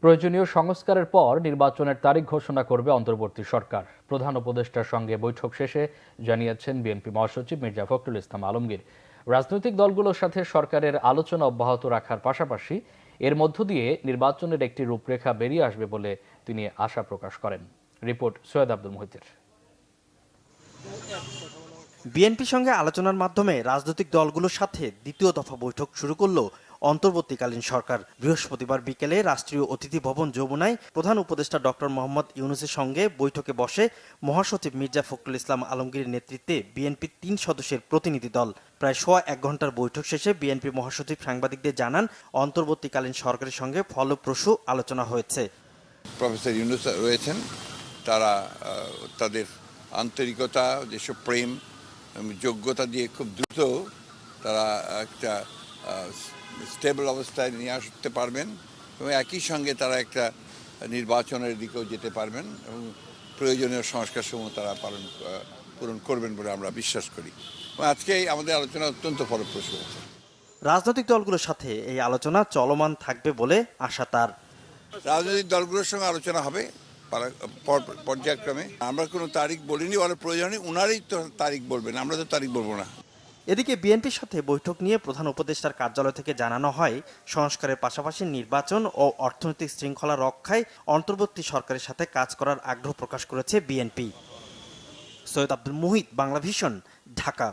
প্রয়োজনীয় সংস্কারের পর নির্বাচনের তারিখ ঘোষণা করবে অন্তর্বর্তী সরকার। প্রধান উপদেষ্টার সঙ্গে বৈঠক শেষে জানিয়েছেন বিএনপি মহাসচিব মির্জা ফখরুল ইসলাম আলমগীর। রাজনৈতিক দলগুলোর সাথে সরকারের আলোচনা অব্যাহত রাখার পাশাপাশি এর মধ্য দিয়ে নির্বাচনের একটি রূপরেখা বেরিয়ে আসবে বলে তিনি আশা প্রকাশ করেন। রিপোর্ট সৈয়দ আব্দুল মুহিতের। বিএনপির সঙ্গে আলোচনার মাধ্যমে রাজনৈতিক দলগুলোর সাথে দ্বিতীয় দফা বৈঠক শুরু করল অন্তর্বর্তীকালীন সরকার। বৃহস্পতিবার বিকেলে রাষ্ট্রীয় অতিথি ভবন যমুনায় প্রধান উপদেষ্টা ডক্টর মোহাম্মদ ইউনূসের সঙ্গে বৈঠকে বসে মহাসচিব মির্জা ফখরুল ইসলাম আলমগীরের নেতৃত্বে বিএনপির ৩ সদস্যের প্রতিনিধি দল। প্রায় সোয়া ১ ঘন্টার বৈঠক শেষে বিএনপি মহাসচিব সাংবাদিকদের জানান, অন্তর্বর্তীকালীন সরকারের সঙ্গে ফলপ্রসূ আলোচনা হয়েছে। প্রফেসর ইউনূস রয়েছেন, তারা তাদের আন্তরিকতা, যেসব প্রেম, যোগ্যতা দিয়ে খুব দ্রুত তারা একটা স্টেবল অবস্থায় নিয়ে আসতে পারবেন এবং একই সঙ্গে তারা একটা নির্বাচনের দিকেও যেতে পারবেন এবং প্রয়োজনীয় সংস্কারসমূহ তারা পূরণ করবেন বলে আমরা বিশ্বাস করি। আজকে আমাদের আলোচনা অত্যন্ত ফলপ্রসূ হয়েছে। রাজনৈতিক দলগুলোর সাথে এই আলোচনা চলমান থাকবে বলে আশা তার। রাজনৈতিক দলগুলোর সঙ্গে আলোচনা হবে পর্যায়ক্রমে। আমরা কোনো তারিখ বলিনি, বলার প্রয়োজন নেই, উনারই তো তারিখ বলবেন, আমরা তো তারিখ বলবো না। এদিকে বিএনপির সাথে বৈঠক নিয়ে প্রধান উপদেষ্টার কার্যালয় থেকে জানানো হয়, সংস্কারের পাশাপাশি নির্বাচন ও অর্থনৈতিক শৃঙ্খলা রক্ষায় অন্তর্বর্তী সরকারের সাথে কাজ করার আগ্রহ প্রকাশ করেছে বিএনপি। সৈয়দ আব্দুল মুহিত, বাংলাভিশন, ঢাকা।